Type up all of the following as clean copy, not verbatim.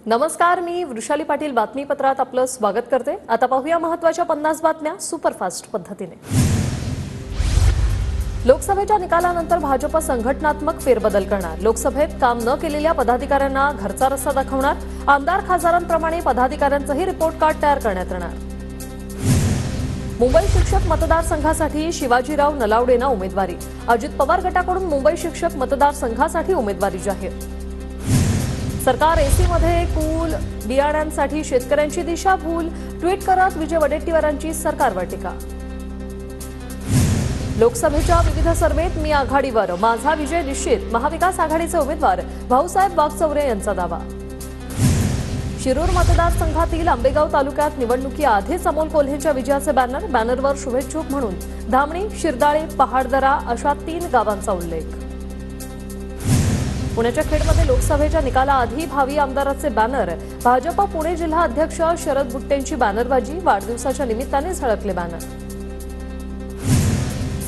नमस्कार, मी वृषाली पाटील बातमीपत्रात आपलं स्वागत करते। आता पाहूया महत्त्वाच्या 50 बातम्या सुपरफास्ट पद्धतीने। लोकसभेच्या निकालानंतर भाजप संघटनात्मक फेरबदल करणार। लोकसभेत काम न केलेल्या पदाधिकाऱ्यांना घरचा रस्ता दाखवणार। आमदार खासदारांप्रमाणे पदाधिकाऱ्यांचंही रिपोर्ट कार्ड तयार करण्यात येणार। मुंबई शिक्षक मतदारसंघासाठी शिवाजीराव नलावडेंना उमेदवारी। अजित पवार गटाकडून मुंबई शिक्षक मतदारसंघासाठी उमेदवारी जाहीर। सरकार एसीमध्ये कूल बियाण्यांसाठी शेतकऱ्यांची दिशाभूल। ट्विट करत विजय वडेट्टीवारांची सरकारवर टीका। लोकसभेच्या विविध सर्वेत मी आघाडीवर, माझा विजय निश्चित। महाविकास आघाडीचे उमेदवार भाऊसाहेब वागचौरे यांचा दावा। शिरूर मतदारसंघातील आंबेगाव तालुक्यात निवडणुकीआधीच अमोल कोल्हेंच्या विजयाचे बॅनरवर शुभेच्छुक म्हणून धामणी, शिरदाळे, पहाडदरा अशा 3 गावांचा उल्लेख। पुण्याच्या खेडमध्ये लोकसभेच्या निकालाआधी भावी आमदाराचे बॅनर। भाजप पुणे जिल्हा अध्यक्ष शरद बुट्टेंची बॅनरबाजी। वाढदिवसाच्या निमित्ताने झळकले बॅनर।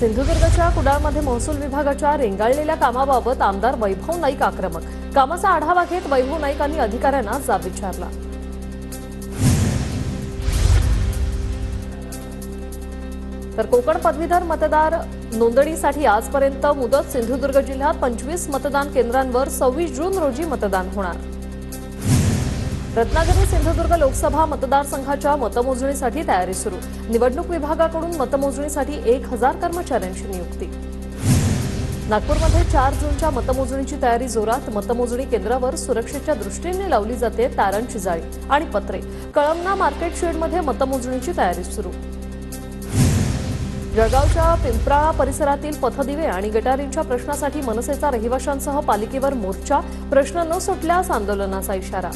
सिंधुदुर्गच्या कुडाळमध्ये महसूल विभागाच्या रेंगाळलेल्या कामाबाबत आमदार वैभव नाईक आक्रमक। कामाचा आढावा घेत वैभव नाईकांनी अधिकाऱ्यांना जाब विचारला। तर कोकण पदवीधर मतदार नोंदणीसाठी आजपर्यंत मुदत। सिंधुदुर्ग जिल्ह्यात 25 मतदान केंद्रांवर 26 जून रोजी मतदान होणार। रत्नागिरी सिंधुदुर्ग लोकसभा मतदारसंघाच्या मतमोजणीसाठी तयारी सुरू। निवडणूक विभागाकडून मतमोजणीसाठी 1000 कर्मचाऱ्यांची नियुक्ती। नागपूरमध्ये 4 जूनच्या मतमोजणीची तयारी जोरात। मतमोजणी केंद्रावर सुरक्षेच्या दृष्टीने लावली जाते तारांची जाळी आणि पत्रे। कळमना मार्केट शेडमध्ये मतमोजणीची तयारी सुरू। जळगावच्या पिंपराळा परिसरातील पथदिवे आणि गटारींच्या प्रश्नासाठी मनसेचा रहिवाशांसह पालिकेवर मोर्चा। प्रश्न न सुटल्यास आंदोलनाचा इशारा।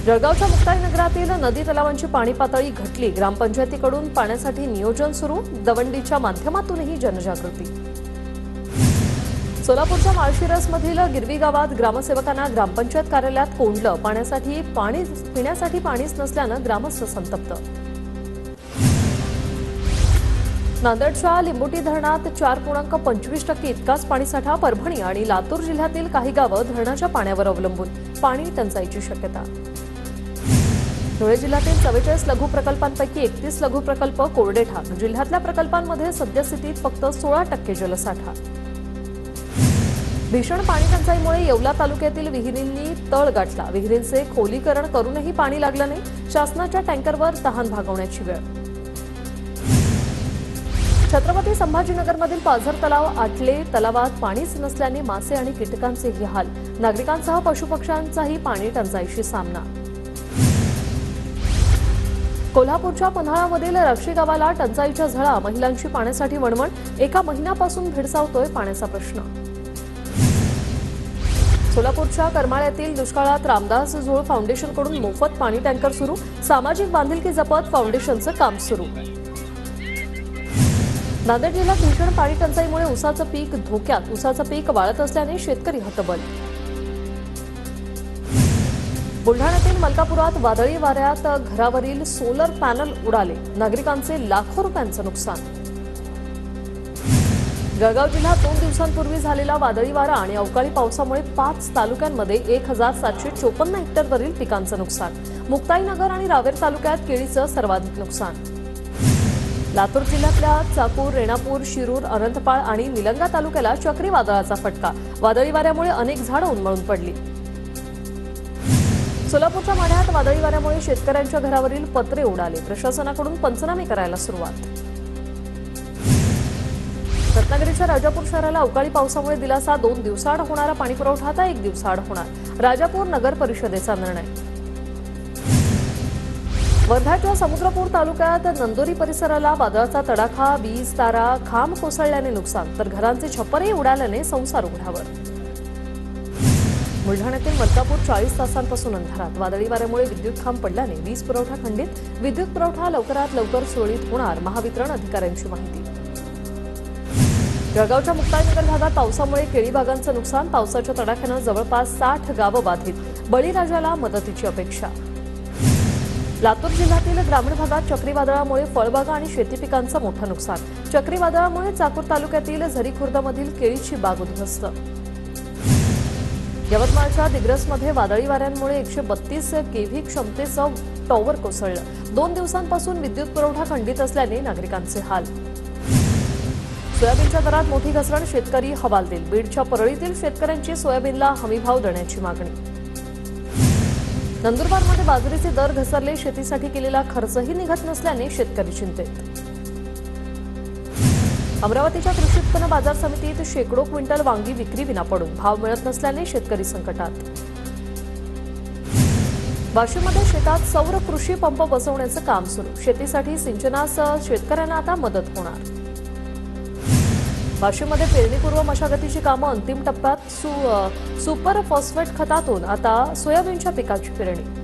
जळगावच्या मुक्ताईनगरातील नदी तलावांची पाणी पातळी घटली। ग्रामपंचायतीकडून पाण्यासाठी नियोजन सुरू। दवंडीच्या माध्यमातूनही जनजागृती। सोलापूरच्या माळशिरसमधील गिरवी गावात ग्रामसेवकांना ग्रामपंचायत कार्यालयात कोंडलं। पिण्यासाठी पाणीच नसल्यानं ग्रामस्थ संतप्त। नांदेडच्या लिंबोटी धरणात 4.25% इतकाच पाणीसाठा। परभणी आणि लातूर जिल्ह्यातील काही गावं धरणाच्या पाण्यावर अवलंबून। पाणी टंचाईची शक्यता। धुळे जिल्ह्यातील 44 लघु प्रकल्पांपैकी 31 लघु प्रकल्प कोरडे ठाक। जिल्ह्यातल्या प्रकल्पांमध्ये सद्यस्थितीत फक्त 16% जलसाठा। भीषण पाणी टंचाईमुळे येवला तालुक्यातील विहिरींनी तळ गाठला। विहिरींचे खोलीकरण करूनही पाणी लागलं नाही। शासनाच्या टँकरवर तहान भागवण्याची वेळ। छत्रपती संभाजीनगरमधील पाझर तलाव आटले। तलावात पाणीच नसल्याने मासे आणि कीटकांचेही हाल। नागरिकांसह पशुपक्ष्यांचाही पाणी टंचाईशी सामना। कोल्हापूरच्या पन्हाळामधील रक्षी गावाला टंचाईच्या झळा। महिलांची पाण्यासाठी वणवण। एका महिन्यापासून भेडसावतोय पाण्याचा प्रश्न। सोलापूरच्या करमाळ्यातील दुष्काळात रामदास झोळ फाउंडेशनकडून मोफत पाणी टँकर सुरू। सामाजिक बांधिलकी जपत फाउंडेशनचं काम सुरू। नांदेड जिल्ह्यात भीषण पाणी टंचाईमुळे ऊसाचं पीक धोक्यात। ऊसाचं पीक वाळत असल्याने शेतकरी हतबल। बुलढाण्यातील मलकापुरात वादळी वाऱ्यात घरावरील सोलर पॅनल उडाले। नागरिकांचे लाखो रुपयांचं नुकसान। जळगाव जिल्ह्यात 2 दिवसांपूर्वी झालेला वादळी वारा आणि अवकाळी पावसामुळे 5 तालुक्यांमध्ये 1754 हेक्टरवरील पिकांचं नुकसान। मुक्ताईनगर आणि रावेर तालुक्यात केळीचं सर्वाधिक नुकसान। लातूर जिल्ह्यातल्या चाकूर, रेणापूर, शिरूर, अनंतपाळ आणि निलंगा तालुक्याला चक्रीवादळाचा फटका। वादळी वाऱ्यामुळे अनेक झाडं उन्मळून पडली। सोलापूरच्या माढ्यात वादळी वाऱ्यामुळे शेतकऱ्यांच्या घरावरील पत्रे उडाले। प्रशासनाकडून पंचनामे करायला सुरुवात। रत्नागिरीच्या राजापूर शहराला अवकाळी पावसामुळे दिलासा। 2 दिवसाआड होणारा पाणीपुरवठा आता 1 दिवसाआड होणार। राजापूर नगर परिषदेचा निर्णय। वर्ध्याच्या समुद्रपूर तालुक्यात नंदोरी परिसराला वादळाचा तडाखा। वीज तारा, खांब कोसळल्याने नुकसान, तर घरांचे छप्परही उडाल्याने संसार उघड्यावर। बुलढाण्यातील मलकापूर 40 तासांपासून अंधारात। वादळी वाऱ्यामुळे विद्युत खांब पडल्याने वीज पुरवठा खंडित। विद्युत पुरवठा लवकरात लवकर सुरळीत होणार। महावितरण अधिकाऱ्यांची माहिती। जळगावच्या मुक्ताईनगर भागात पावसामुळे केळी बागांचं नुकसान। पावसाच्या तडाख्यानं जवळपास 60 गावं बाधित। बळीराजाला मदतीची अपेक्षा। लातूर जिल्ह्यातील ग्रामीण भागात चक्रीवादळामुळे फळबागा आणि शेती पिकांचं मोठं नुकसान। चक्रीवादळामुळे चाकूर तालुक्यातील झरी खुर्दमधील केळीची बाग उद्ध्वस्त। यवतमाळच्या दिग्रसमध्ये वादळी वाऱ्यांमुळे 132 केव्ही क्षमतेचं टॉवर कोसळलं. 2 दिवसांपासून विद्युत पुरवठा खंडित असल्याने नागरिकांचे हाल. सोयाबीनच्या दरात मोठी घसरण, शेतकरी हवालदिल. बीडच्या परळीतील शेतकऱ्यांची सोयाबीनला हमीभाव देण्याची मागणी. नंदुरबारमध्ये बाजरीचे दर घसरले, शेतीसाठी केलेला खर्चही निघत नसल्याने शेतकरी चिंतेत. अमरावतीच्या कृषी उत्पन्न बाजार समितीत शेकडो क्विंटल वांगी विक्रीविना पडून भाव मिळत नसल्याने शेतकरी संकटात. वाशिममध्ये शेतात सौर कृषी पंप बसवण्याचं काम सुरू. शेतीसाठी सिंचनास शेतकऱ्यांना आता मदत होणार. वाशिममध्ये पेरणीपूर्व मशागतीची कामं अंतिम टप्प्यात. सुपर फॉस्फेट खतातून आता सोयाबीनच्या पिकाची पेरणी.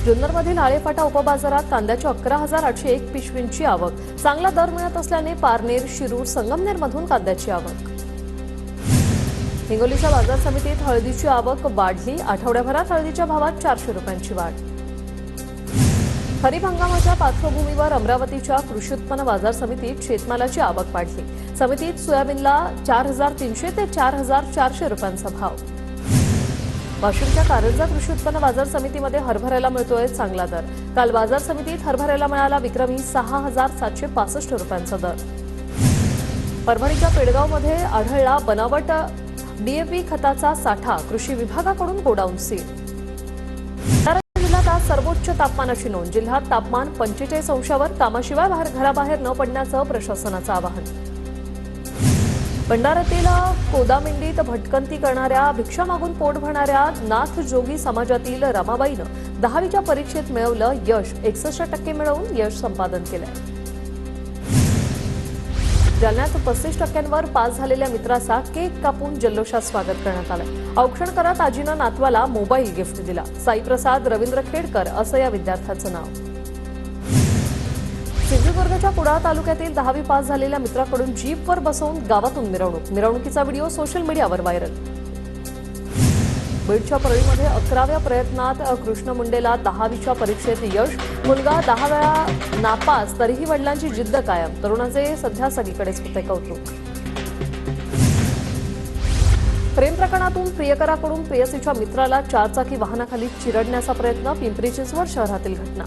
जुन्नरमधील आळेफाटा उपबाजारात कांद्याच्या 11,801 पिशवींची आवक. चांगला दर मिळत असल्याने पारनेर, शिरूर, संगमनेरमधून कांद्याची आवक. हिंगोलीच्या बाजार समितीत हळदीची आवक वाढली. आठवड्याभरात हळदीच्या भावात 400 रुपयांची वाढ. खरीप हंगामाच्या पार्श्वभूमीवर अमरावतीच्या कृषी उत्पन्न बाजार समितीत शेतमालाची आवक वाढली. समितीत सोयाबीनला 4,300 ते 4,400 रुपयांचा भाव. वाशिमच्या कारंजा कृषी उत्पन्न बाजार समितीमध्ये हरभऱ्याला मिळतोय चांगला दर. काल बाजार समितीत हरभऱ्याला मिळाला विक्रमी 6,765 रुपयांचा दर. परभणीच्या पेडगावमध्ये आढळला बनावट डीएपी खताचा साठा. कृषी विभागाकडून गोडाऊन सील. जिल्ह्यात आज सर्वोच्च तापमानाची नोंद. जिल्ह्यात तापमान 45 अंशावर. कामाशिवाय घराबाहेर न पडण्याचं प्रशासनाचं आवाहन. भंडाऱ्यातील कोदामिंडीत भटकंती करणाऱ्या, भिक्षा मागून पोट भरणाऱ्या नाथ जोगी समाजातील रमाबाईनं 10वीच्या परीक्षेत मिळवलं यश. 61% मिळवून यश संपादन केलंय. जालन्यात 35% पास झालेल्या मित्राचा केक कापून जल्लोषात स्वागत करण्यात आलं. औक्षण करत आजीनं नातवाला मोबाईल गिफ्ट दिला. साईप्रसाद रवींद्र खेडकर असं या विद्यार्थ्याचं नाव. सिंधुदुर्गच्या कुडाळ तालुक्यातील 10वी पास झालेल्या मित्राकडून जीपवर बसवून गावातून मिरवणूक. मिरवणुकीचा व्हिडिओ सोशल मीडियावर व्हायरल. बीडच्या परळीमध्ये 11व्या प्रयत्नात कृष्ण मुंडेला 10वीच्या परीक्षेत यश. मुलगा 10 वेळा नापास, तरीही वडिलांची जिद्द कायम. तरुणाचे सध्या सगळीकडेच होते कौतुक. प्रेम प्रकरणातून प्रियकराकडून प्रेयसीच्या मित्राला 4 चाकी वाहनाखाली चिरडण्याचा प्रयत्न. पिंपरी चिंचवड शहरातील घटना.